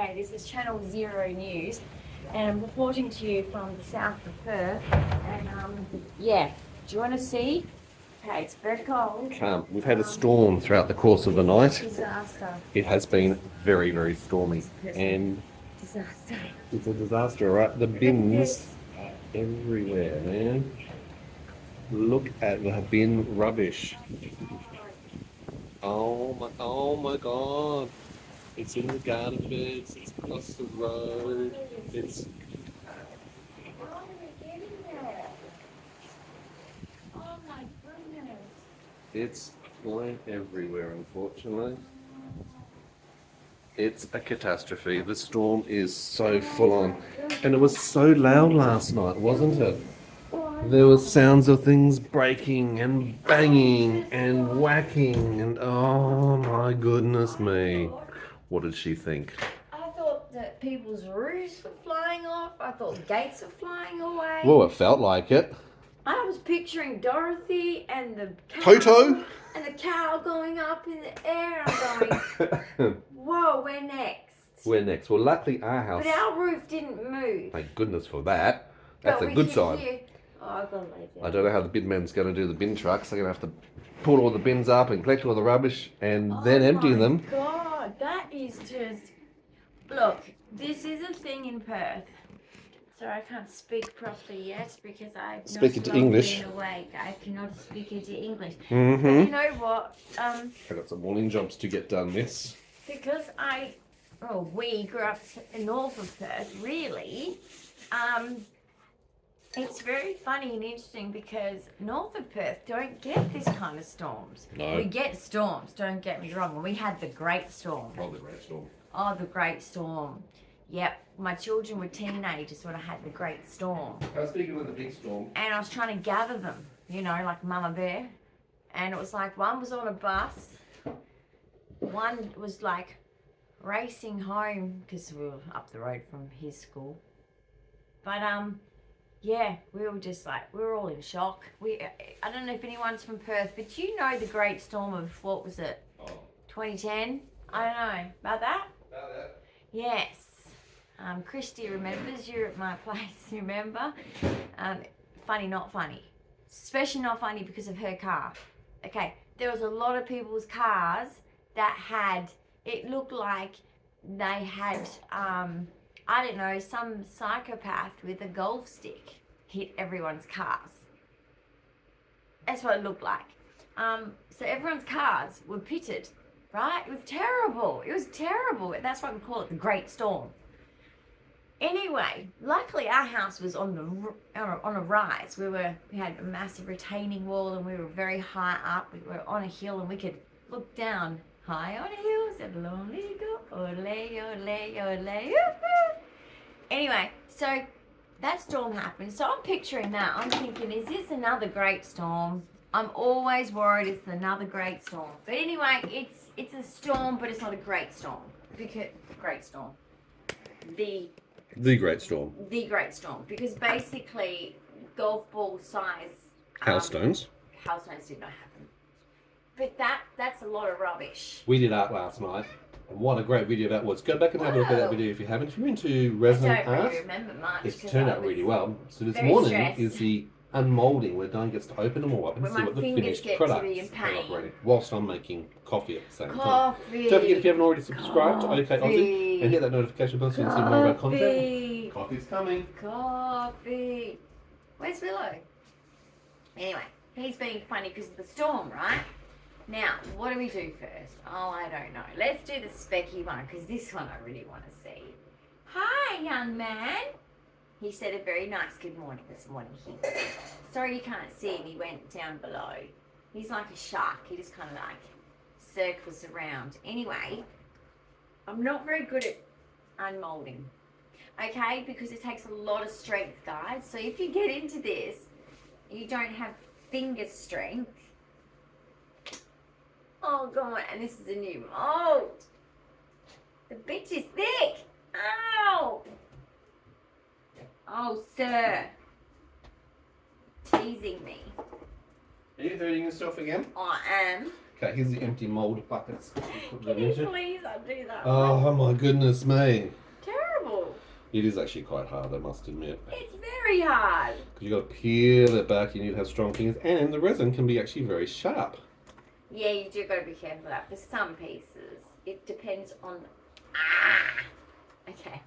Okay, this is Channel Zero News, and I'm reporting to you from the south of Perth. And yeah, do you want to see? Okay, it's very cold. We've had a storm throughout the course of the night. Disaster. It has been very, very stormy, and Disaster. it's a disaster, right? The bins are everywhere, man. Look at the bin rubbish. Oh my God! It's in the garden beds. It's across the road. It's How are we getting there? Oh my goodness. It's flying everywhere, unfortunately. It's a catastrophe. The storm is so full on. And it was so loud last night, wasn't it? There were sounds of things breaking and banging and whacking and oh my goodness me. What did she think? I thought that people's roofs were flying off. I thought gates were flying away. Well, it felt like it. I was picturing Dorothy and the cow, Toto? and the cow going up in the air. I'm going, whoa, we're next. We're next. Well, luckily our house... But our roof didn't move. Thank goodness for that. That's a good sign. Oh, I got laid down. I don't know how the bin man's going to do the bin trucks. They're going to have to pull all the bins up and collect all the rubbish and then empty them. Oh my God, that is just... Look, this is a thing in Perth. So I can't speak properly yet because I've Speak not into English. been awake. I cannot speak into English. Mm-hmm. But you know what? I've got some morning jobs to get done, miss. Because we grew up north of Perth, really. It's very funny and interesting because north of Perth don't get this kind of storms. No. We get storms, don't get me wrong. We had the Great Storm. Oh, the great storm. Oh, the Great Storm. Yep, my children were teenagers when I had the Great Storm. I was speaking with the big storm. And I was trying to gather them, you know, like Mama Bear. And it was like one was on a bus, one was like racing home because we were up the road from his school. But yeah, we were just like, we were all in shock. I don't know if anyone's from Perth, but you know the Great Storm of, what was it, 2010? I don't know. About that? About that. Yes. Christy remembers, you're at my place, you remember? Funny, not funny. Especially not funny because of her car. Okay, there was a lot of people's cars that had, it looked like they had, I don't know, some psychopath with a golf stick hit everyone's cars. That's what it looked like. So everyone's cars were pitted, right? It was terrible. It was terrible. That's why we call it the Great Storm. Anyway, luckily our house was on a rise. We had a massive retaining wall and we were very high up. We were on a hill and we could look down high on a hill. Said lonely go, ole, ole, ole. Anyway, so that storm happened. So I'm picturing that. I'm thinking, is this another great storm? I'm always worried it's another great storm. But anyway, it's a storm, but it's not a great storm. Because great storm. The great storm. The great storm. Because basically, golf ball size Hailstones. Hailstones did not happen. But that's a lot of rubbish. We did art last night, and what a great video that was. Go back and have a look at that video if you haven't. If you're into resin art, I don't really remember much. it's turned out really well. So this very morning stressed. is the unmoulding, where Dyan gets to open them all up and Where see my what the fingers finished get to products be in are pain. operating, whilst I'm making coffee at the same time. Coffee. Don't forget, if you haven't already subscribed to Ok Aussie and hit that notification bell so you can see more of our content. Coffee. Coffee's coming. Coffee. Where's Willow? Anyway, he's being funny because of the storm, right? Now, what do we do first? Oh, I don't know. Let's do the specky one because this one I really want to see. Hi, young man. He said a very nice good morning this morning. Sorry you can't see him. He went down below. He's like a shark. He just kind of like circles around. Anyway, I'm not very good at unmolding. Okay, because it takes a lot of strength, guys. So if you get into this, you don't have finger strength. Oh, God, and this is a new mold. The bitch is thick. Ow. Oh, sir. Teasing me. Are you hurting yourself again? I am. Okay, here's the empty mould buckets. Can you please can't do that. Oh my goodness me. Terrible. It is actually quite hard, I must admit. It's very hard. You've got to peel it back, you need to have strong fingers, and the resin can be actually very sharp. Yeah, you do got to be careful of that. For some pieces, it depends on... Okay.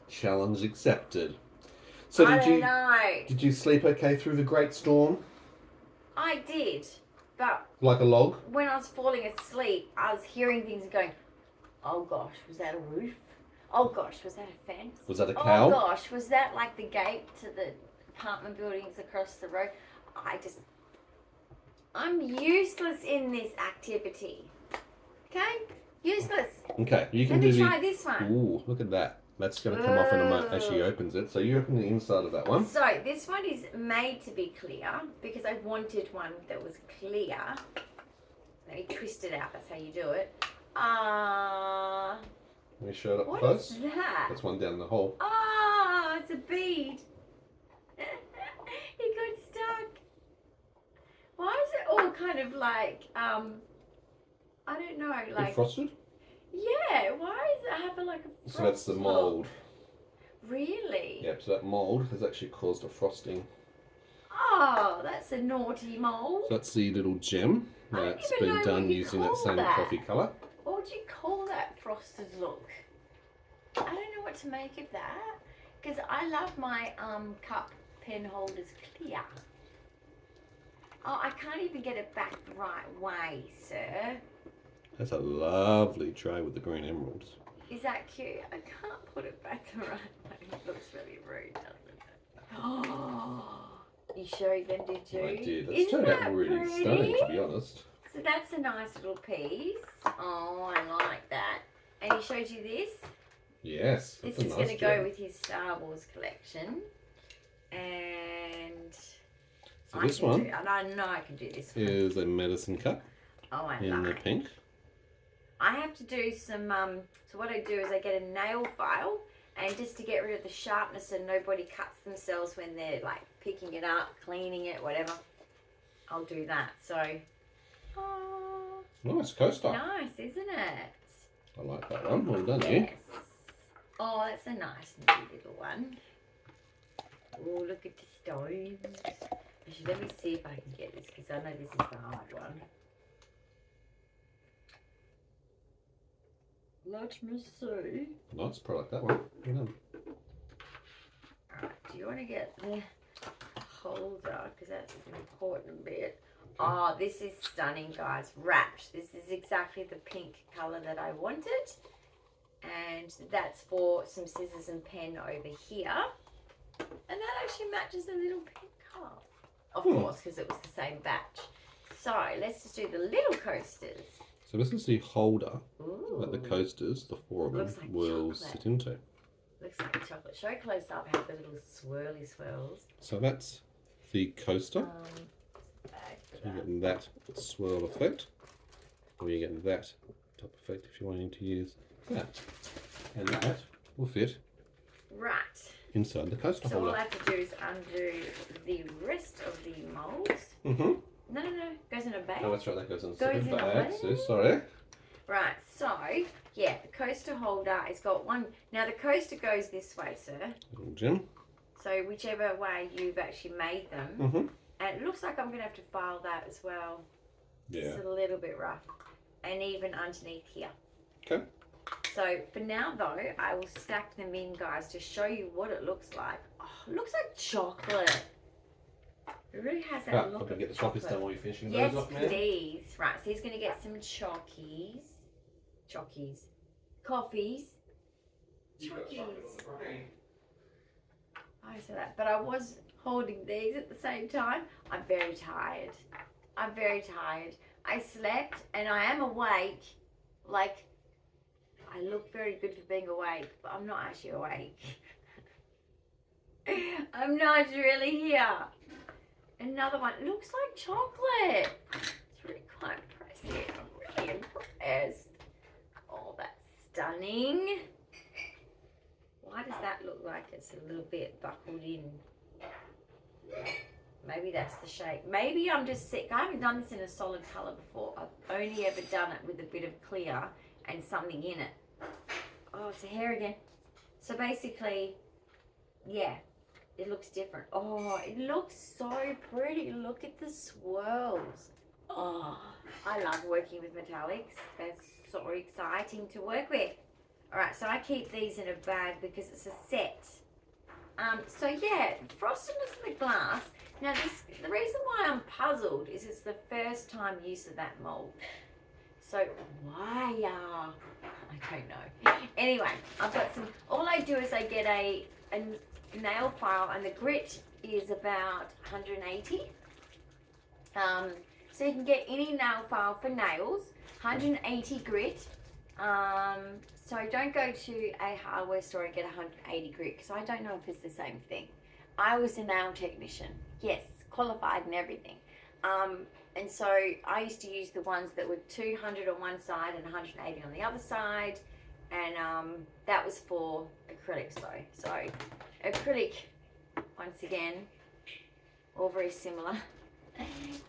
Challenge accepted. So I don't know. Did you sleep okay through the great storm? I did, but Like a log? when I was falling asleep, I was hearing things and going, oh gosh, was that a roof? Oh gosh, was that a fence? Was that a cow? Oh gosh, was that like the gate to the apartment buildings across the road? I'm useless in this activity. Okay? Useless. Okay, you can Let me try this one. Ooh, look at that. That's going to come off in a moment as she opens it. So you open the inside of that one. So this one is made to be clear because I wanted one that was clear. Let me twist it out. That's how you do it. Let me show it up What close. is that? That's one down the hole. It's a bead. It got stuck. Why is it all kind of like, I don't know, like... Frosted? Yeah, why does it have like a frost So that's the look? mould. Really? Yep, so that mould has actually caused a frosting. Oh, that's a naughty mould. So that's the little gem I don't that's even been know done what you using that call same that. coffee colour. What would you call that frosted look? I don't know what to make of that because I love my cup pen holders clear. Oh, I can't even get it back the right way, sir. That's a lovely tray with the green emeralds. Is that cute? I can't put it back the right way. It looks really rude, doesn't it? Oh, you showed them, did you? I did. It's Isn't turned out that really pretty? stunning, to be honest. So that's a nice little piece. Oh, I like that. And he showed you this? Yes. This that's a is nice going to gem. go with his Star Wars collection. And So this one and I know I can do this one. is a medicine cup Oh, I in the like. pink. I have to do some, so what I do is I get a nail file, and just to get rid of the sharpness and nobody cuts themselves when they're like picking it up, cleaning it, whatever, I'll do that. So, oh, Nice coaster. nice, isn't it? I like that one. Well done, you. Yes. Oh, that's a nice new little one. Oh, look at the stones. Actually, let me see if I can get this, because I know this is the hard one. Let me see. Nice product, that one. Well done. Alright, do you want to get the holder? Because that's an important bit. Oh, this is stunning, guys. Wrapped. This is exactly the pink colour that I wanted. And that's for some scissors and pen over here. And that actually matches the little pink colour. Of course, because it was the same batch. So, let's just do the little coasters. So this is the holder Ooh. that the coasters, the four of them, Looks like will chocolate. sit into. Looks like chocolate. Show close up how the little swirly swirls. So that's the coaster. Back to So you that. get that swirl effect, or you get that top effect if you're wanting to use that. And that will fit Right. inside the coaster So all holder. I have to do is undo the rest of the molds. Mm-hmm. No, goes in a bag. Oh, that's right, that goes in Goes the in a bag. bag. So, sorry. Right, so, yeah, the coaster holder has got one. Now, the coaster goes this way, sir. Little gem. So, whichever way you've actually made them. Mm-hmm. And it looks like I'm going to have to file that as well. Yeah. It's a little bit rough. And even underneath here. Okay. So, for now, though, I will stack them in, guys, to show you what it looks like. Oh, it looks like chocolate. It really has that I'm look going to of get the chocolate. chockies done while you're finishing Yes, those off, man. please. Right, so he's going to get some chockies. Coffees. Chockies. I said that, but I was holding these at the same time. I'm very tired. I slept and I am awake. Like, I look very good for being awake, but I'm not actually awake. I'm not really here. Another one. It looks like chocolate. It's really quite impressive. I'm really impressed. Oh, that's stunning. Why does that look like it's a little bit buckled in? Maybe that's the shade. Maybe I'm just sick. I haven't done this in a solid colour before. I've only ever done it with a bit of clear and something in it. Oh, it's a hair again. So basically, yeah, it looks different. Oh, it looks so pretty. Look at the swirls. Oh, I love working with metallics. They're so exciting to work with. All right, so I keep these in a bag because it's a set. So yeah, frostiness in the glass. Now the reason why I'm puzzled is it's the first time use of that mold. So why? I don't know. Anyway, I've got some. All I do is I get a nail file, and the grit is about 180. So you can get any nail file for nails, 180 grit. So don't go to a hardware store and get 180 grit because I don't know if it's the same thing. I was a nail technician, yes, qualified and everything. And so I used to use the ones that were 200 on one side and 180 on the other side. And that was for acrylics though. So acrylic, once again, all very similar,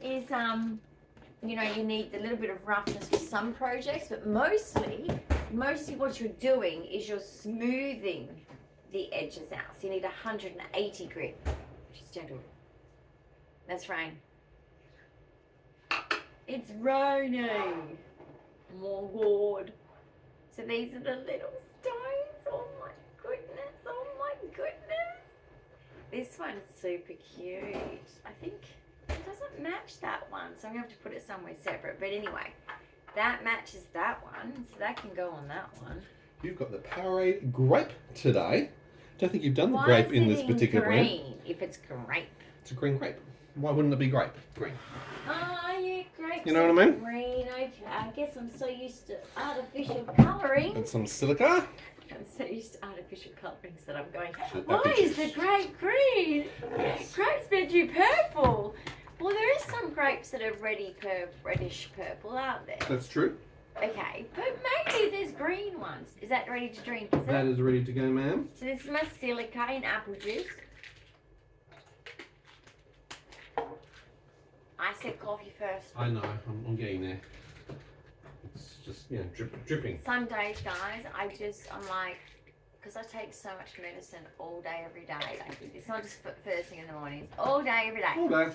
is you know, you need a little bit of roughness for some projects, but mostly what you're doing is you're smoothing the edges out. So you need 180 grit, which is gentle. That's rain. It's raining. Oh God. So these are the little stones. Oh my goodness. Oh my goodness. This one's super cute. I think it doesn't match that one, so I'm going to have to put it somewhere separate. But anyway, that matches that one, so that can go on that one. You've got the Powerade grape today. Don't think you've done the grape in this particular brand. Why is it in green if it's grape? It's a green grape. Why wouldn't it be grape? Green. Oh, yeah, grapes. You know what I mean? Green, okay. I guess I'm so used to artificial colouring. And some silica. I'm so used to artificial colourings that I'm going, That why picture. is the grape green? Yes. Grape's meant to be purple. Well, there is some grapes that are reddish purple, aren't there? That's true. Okay, but maybe there's green ones. Is that ready to drink? Is That it? is ready to go, ma'am. So this is my silica in apple juice. I said coffee first. I know. I'm getting there. It's just, you know, dripping. Some days, guys, I'm like, because I take so much medicine all day, every day. Like, it's not just first thing in the morning. It's all day, every day. All day.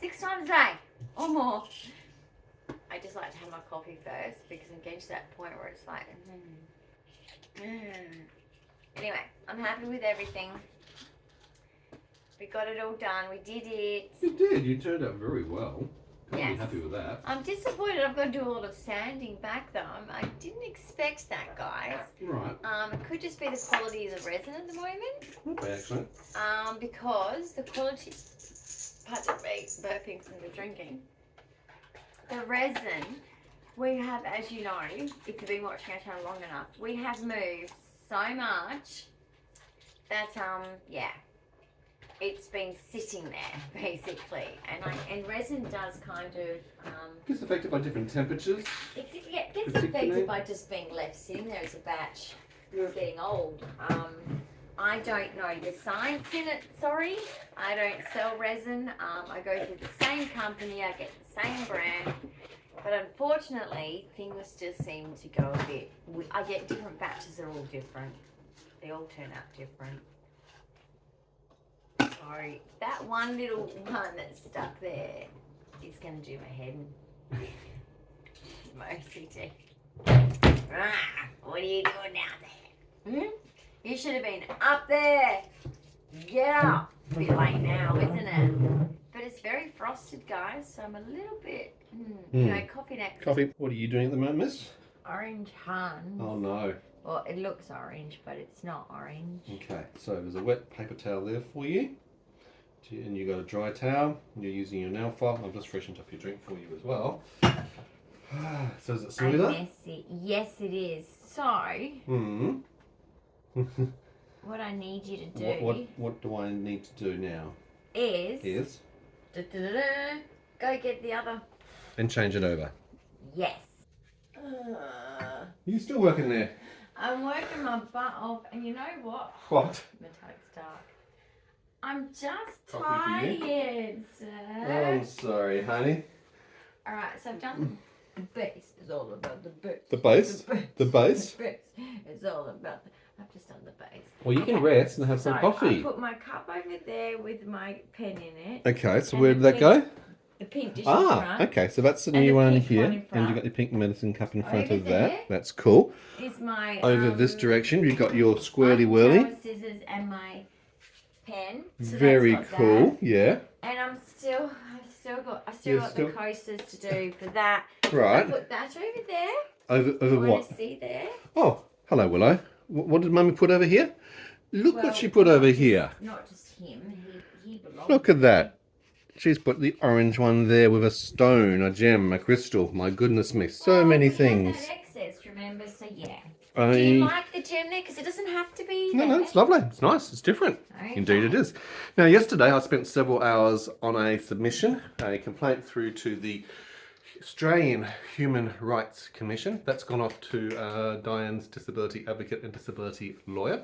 6 times a day or more. I just like to have my coffee first because I'm getting to that point where it's like, Anyway, I'm happy with everything. We got it all done. We did it. You did. You turned out very well. I'm Yes. happy with that. I'm disappointed. I've got to do a lot of sanding back though. I didn't expect that, guys. Right. It could just be the quality of the resin at the moment. Not bad, actually. Because the quality, pardon me, burping from the drinking. The resin, we have, as you know, if you've been watching our channel long enough, we have moved so much that, yeah, it's been sitting there basically. And resin does kind of, Gets affected by different temperatures. it gets Particularly- affected by just being left sitting there as a batch. Yeah. It's getting old. I don't know the science in it, sorry. I don't sell resin. I go through the same company, I get the same brand. But unfortunately, things just seem to go a bit, I get different batches, they're all different. They all turn out different. Sorry, that one little one that's stuck there is going to do my head in. My OCD. What are you doing down there? You should have been up there. Get up. It's a bit late now, isn't it? But it's very frosted, guys, so I'm a little bit, you know, coffee next. Coffee. What are you doing at the moment, miss? Orange Hans. Oh, no. Well, it looks orange, but it's not orange. Okay, so there's a wet paper towel there for you. And you got a dry towel. You're using your nail file. I've just freshened up your drink for you as well. So is it smoother? Messy. Yes, it is. So, what I need you to do What do I need to do now? is go get the other. And change it over. Yes. You still working there? I'm working my butt off, and you know what? What? Metallic dark. I'm just Coffee for you? tired, Oh, sir. I'm sorry, honey. Alright, so I've done the base. It's all about the base. The base? The base? The base. It's all about I've just done the base. Well, you can rest and have some So coffee. I put my cup over there with my pen in it. Okay, so And where the did that go? The pink dish in front. Okay, so that's the And new the one pink here. one in And front. you got your pink medicine cup in front Over of there that. That's cool. Is my Over this direction, you've got your squirly power whirly. scissors and my pen. So Very that's got cool, that. yeah. And I've still got Still- the coasters to do for that. Right. I put that over there. Over Want what? to see there? Oh, hello, Willow. What did Mummy put over here? Look Well, what she put over here. Not just him. He belongs. Look at that. She's put the orange one there with a stone, a gem, a crystal. My goodness me, so many things. We had that excess, remember? So yeah. I- Do you like the gem there? Because it doesn't have to be No, there. it's lovely. It's nice. It's different. Okay. Indeed it is. Now, yesterday I spent several hours on a submission, a complaint through to the Australian Human Rights Commission. That's gone off to Dyan's disability advocate and disability lawyer.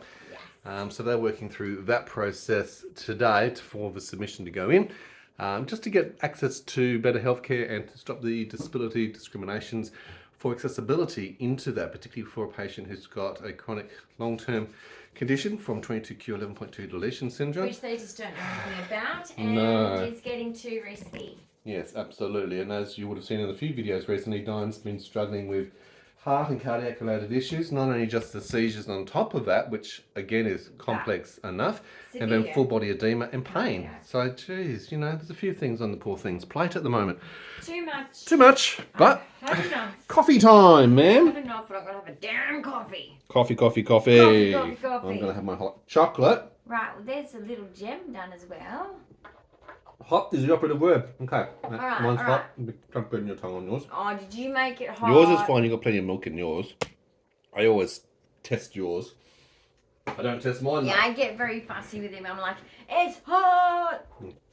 So they're working through that process today for the submission to go in. Just to get access to better healthcare and to stop the disability discriminations for accessibility into that, particularly for a patient who's got a chronic long-term condition from 22q11.2 Deletion Syndrome. Which they just don't know anything about, and No. it's getting too risky. Yes, absolutely. And as you would have seen in a few videos recently, Dyan's been struggling with heart and cardiac related issues, not only just the seizures on top of that, which again is complex enough, and then Severe. full body edema and pain. Yeah. So, geez, you know, there's a few things on the poor thing's plate at the moment. Too much. Too much, but I've had enough. coffee time, I've ma'am. had enough, but I've got to have a damn coffee. Coffee, coffee, coffee. Coffee, coffee, coffee. I'm going to have my hot chocolate. Right, well, there's a little gem done as well. Hot is the operative word. Okay. right, Mine's all hot. Don't burn your tongue on yours. Oh, did you make it hot? Yours is fine. You've got plenty of milk in yours. I always test yours. I don't test mine. Yeah, I get very fussy with him. I'm like, it's hot!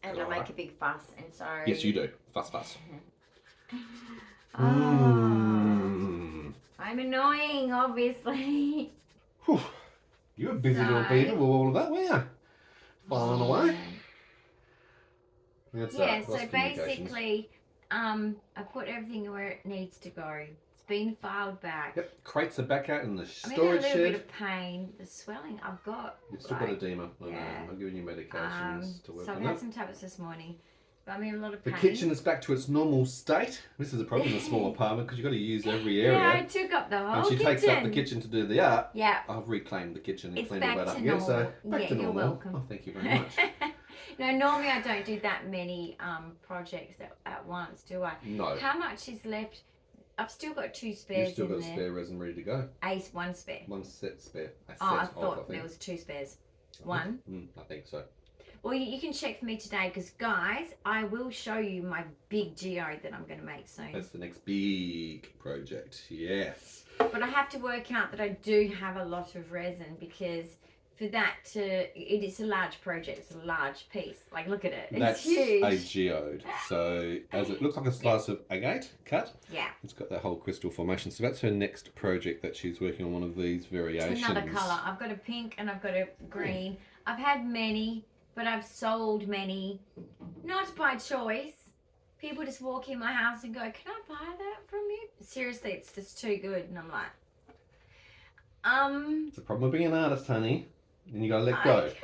And I Alright. make a big fuss, and so... Yes, you do. Fuss, fuss. Oh, I'm annoying, obviously. Whew. You're a busy little So- beaver with all of that, weren't you? Filing away. That's Yeah, that. so Lost communications. basically, I put everything where it needs to go. It's been filed back. Yep, crates are back out in the I'm in a storage little bit shed. of pain. The swelling I've got. You've still got like, edema. I know. yeah. I'm giving you medications to work so I've on had that. some tablets this morning, but I'm in a lot of The pain. kitchen is back to its normal state. This is a problem in a small apartment because you've got to use every area. Yeah, I took up the whole and she kitchen. takes up the kitchen to do the art. Yeah. I've reclaimed the kitchen and It's cleaned all back that up. to Yeah, so normal. back Yeah, to you're normal. welcome. Oh, thank you very much. No, normally I don't do that many projects at once, do I? No. How much is left? I've still got 2 spares You've still got in a there. spare resin ready to go. One spare. One set spare. A set Oh, I of, thought think. there was 2 spares. One. I think so. Well, you can check for me today because, guys, I will show you my big geode that I'm going to make soon. That's the next big project. Yes. But I have to work out that I do have a lot of resin because for that it is a large project. It's a large piece. Like, look at it. It's That's huge. a geode. So as it looks like a slice of agate cut, Yeah. it's got that whole crystal formation. So that's her next project that she's working on, one of these variations. It's another colour. I've got a pink and I've got a green. I've had many, but I've sold many, not by choice. People just walk in my house and go, "Can I buy that from you?" Seriously, it's just too good, and I'm like, It's a problem with being an artist, honey. And you gotta let go. okay,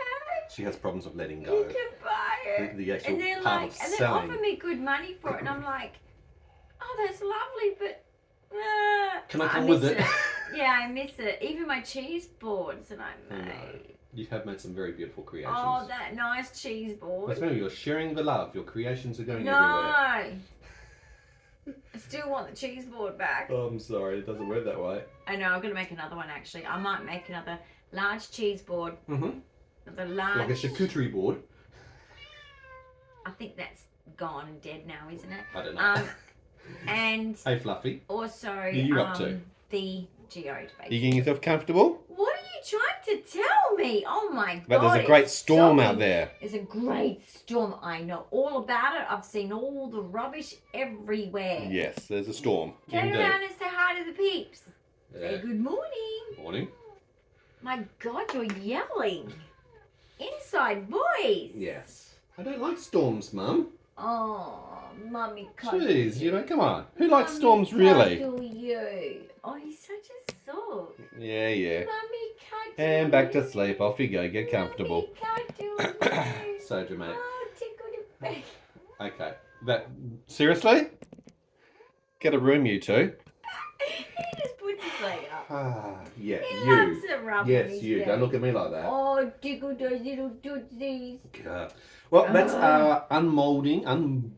She has problems with letting you go. can buy it. The actual And they're part like, of and they selling. offer me good money for it, and I'm like, "Oh, that's lovely, but." Can I come with miss it? Yeah, I miss it. Even my cheese boards that I I know. made. You have made some very beautiful creations. Oh, that nice cheese board. Let's remember, you're sharing the love. Your creations are going No. everywhere. I still want the cheese board back. Oh, I'm sorry, it doesn't work that way. I know, I'm going to make another one actually. I might make another large cheese board. Mm-hmm. The large... Like a charcuterie board. I think that's gone and dead now, isn't it? I don't know. And Hey, Fluffy. also you up to? the geode, Are basically. you getting yourself comfortable? What are you trying to tell me? Oh my But god. there's a great it's storm so- out there. There's a great storm. I know all about it. I've seen all the rubbish everywhere. Yes, there's a storm. Turn Indeed. around and say hi to the peeps. Say Yeah. good morning. Morning. My God, you're yelling. Inside outside voice. Yes. I don't like storms, Mum. Oh, Mummy cuddle. Jeez, you know, come on. Who likes storms, really? Cuddle you. Oh, he's such a soul. Yeah, yeah. Mummy cuddle. And back to sleep. Off you go. Get comfortable. Mummy cuddle you. So dramatic. Oh, tickle the back. Okay. That seriously? Get a room, you two. He just puts his leg up. Ah, yeah, He you. loves to rub Yes, his you. belly. Don't look at me like that. Oh, tickle those little tootsies. God. Well, that's our unboxing And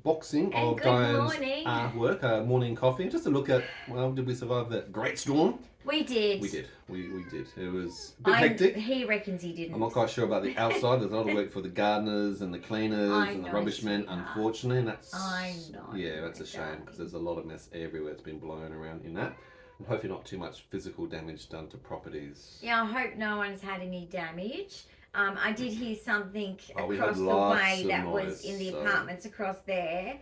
of good Dyan's morning. artwork, our morning coffee. Just to look at, well, did we survive that great storm? We did. We did. We did. It was a bit hectic. He reckons he didn't. I'm not quite sure about the outside. There's a lot of work for the gardeners and the cleaners and the know, rubbish men, sweetheart. unfortunately. And that's, I know. yeah, that's a shame because there's a lot of mess everywhere. It's been blown around in that. And hopefully not too much physical damage done to properties. Yeah, I hope no one's had any damage. I did hear something We across had the lots way of that noise, was in the so- apartments across there.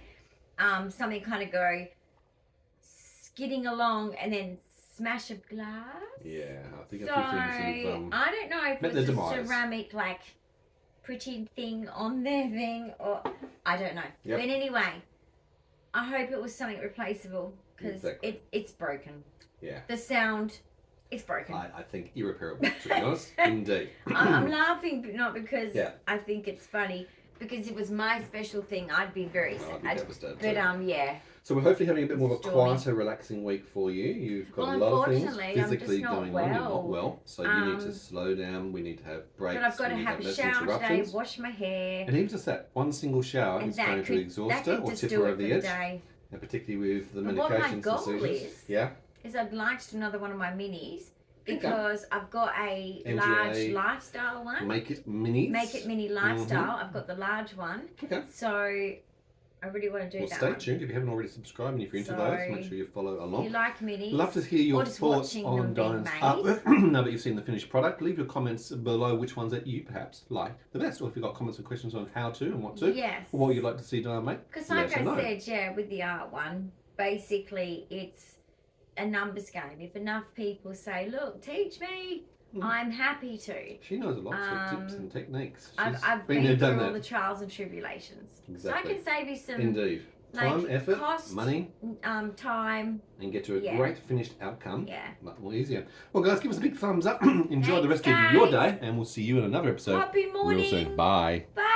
Something kind of go skidding along and then smash of glass. Yeah, I think So a few things have, I don't know if met their it's a demise. ceramic like pretty thing on their thing or I don't know. Yep. But anyway, I hope it was something replaceable because Exactly. it's broken. Yeah. The sound, it's broken. I think irreparable, to be honest. Indeed. I'm laughing, but not because Yeah. I think it's funny. Because if it was my special thing, I'd be very I'd be sad. devastated But too. yeah. So we're hopefully having a bit more of a Stormy. quieter, relaxing week for you. You've got Well, a lot of things unfortunately, I'm physically just not going on. You're not well. well, so you need to slow down. We need to have breaks. But I've got to we need have a less shower today, interruptions. wash my hair, And even just that one single shower and is going to exhaust her or just tip do her it over for the the edge. day. And particularly with the But what my medications and goal seizures. is- Yeah. Is I'd like to do another one of my minis Okay. because I've got a MGA. large lifestyle one. Make it minis. Make it mini lifestyle. I've got the large one, Okay. so I really want to do Well, that stay one. tuned if you haven't already subscribed and if you're into So, those, make sure you follow along. You like minis? Love to hear your Or just thoughts watching on them being Dyan's made. artwork. Now that you've seen the finished product, leave your comments below which ones that you perhaps like the best, or if you've got comments or questions on how to and what to, Yes. or what you'd like to see Dyan make. Because let like her know. I said, yeah, with the art one, basically it's a numbers game. If enough people say, look, teach me, I'm happy to. She knows lots of tips and techniques. She's I've been been there, through done all that. the trials and tribulations. Exactly. So I can save you some Indeed. like, Time, effort, cost, money, time. and get to a Yeah. great finished outcome. Yeah. A lot more easier. Well, guys, give us a big thumbs up. Enjoy the Thanks, rest of your guys. day, and we'll see you in another episode Happy morning. real soon. Bye. Bye.